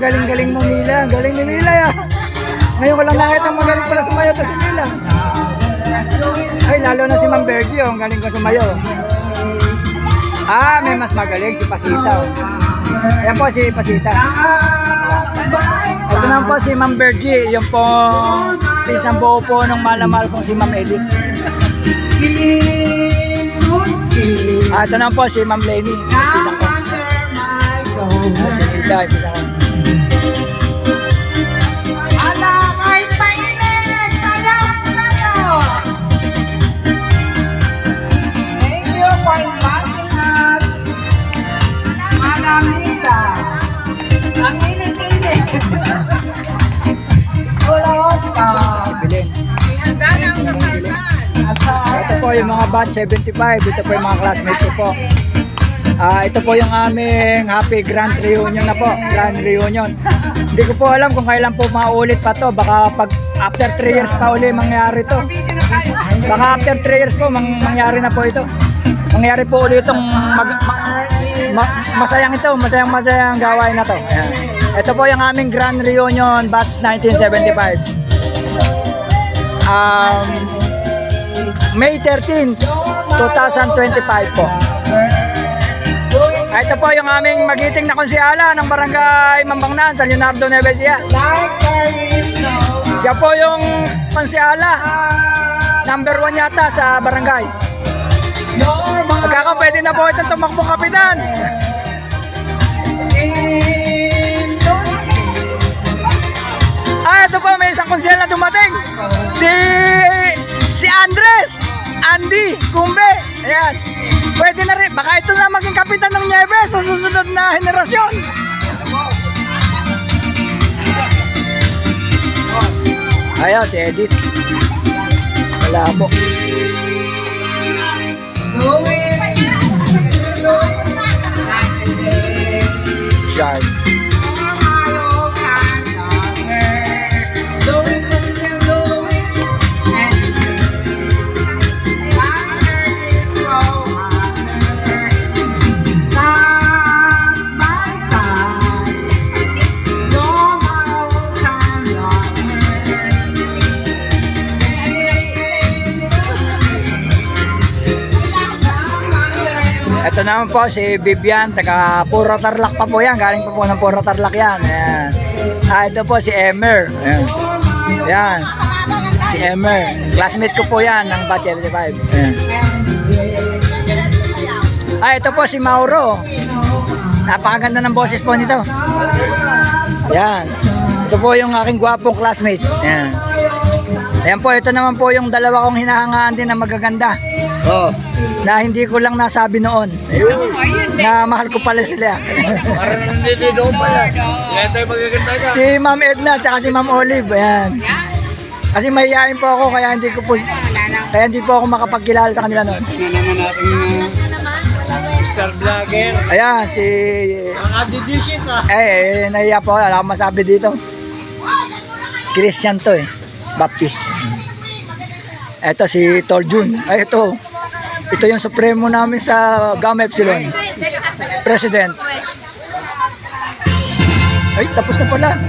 galing-galing mo, Mila. Galing ni Mila, ya. Ngayon ko lang nakita magaling pala sumayaw to si Mila. Ay, lalo na si Ma'am Bergie, oh. Ang galing ko sumayaw. Ah, may mas magaling si Pasita, oh. Ayan po si Pasita. Ito naman po si Ma'am Bergie. Yung po isang buo po ng malamahal kong si Ma'am Edith. Ito naman po si Ma'am Lenny. Isang po. Si Nilda. Isang po. Ito po yung mga batch 75. Ito po yung mga classmates ko po. Ito po yung aming happy grand reunion na po. Grand reunion. Hindi ko po alam kung kailan po maulit pa to. Baka pag after 3 years pa uli mangyari to. Baka after 3 years po mangyari na po ito. Mangyari po ulit itong masayang ito. Masayang gawain na to. Ayan. Ito po yung aming grand reunion batch 1975. May 13, 2025 po. Ito po yung aming magiting na konsyala ng barangay Mambangnan, San Leonardo, Nueva Ecija. Siya po yung konsyala number 1 yata sa barangay. Pwede na po itong tumakbong kapitan. Ito po may isang konsyal na dumating. Si Andy Kumbe. Ayan. Pwede na rin. Baka ito na maging kapitan ng Nieves sa susunod na henerasyon. Ayan si Edith. Wala po. Sharp. Ito naman po si Vivian, taga Puro Tarlac pa po yan, galing pa po ng Puro Tarlac yan. Ayan. Ito po si Emer. Ayan. Ayan. Si Emer, classmate ko po yan ng batch 75. Ayan. Ito po si Mauro. Napakaganda ng boses po nito. Ayan. Ito po yung aking gwapong classmate. Ayan. Ayan po, ito naman po yung dalawa kong hinahangaan din na magaganda. Oh. Na hindi ko lang nasabi noon. Na mahal ko pala sila. Parang nandito pa yan. Kaya tayo magaganda ka. Si Ma'am Edna at si Ma'am Olive. Ayan. Kasi mahihayin po ako kaya hindi po ako makapagkilala sa kanila noon. Ano naman natin Star Vlogger. Ayan si Nakadidikit ah. nahiya po. Wala akong masabi dito. Christian to Baptist. Ito si Toljun. Ito yung supremo namin sa Gamma Epsilon. President. Ay, tapos na pala.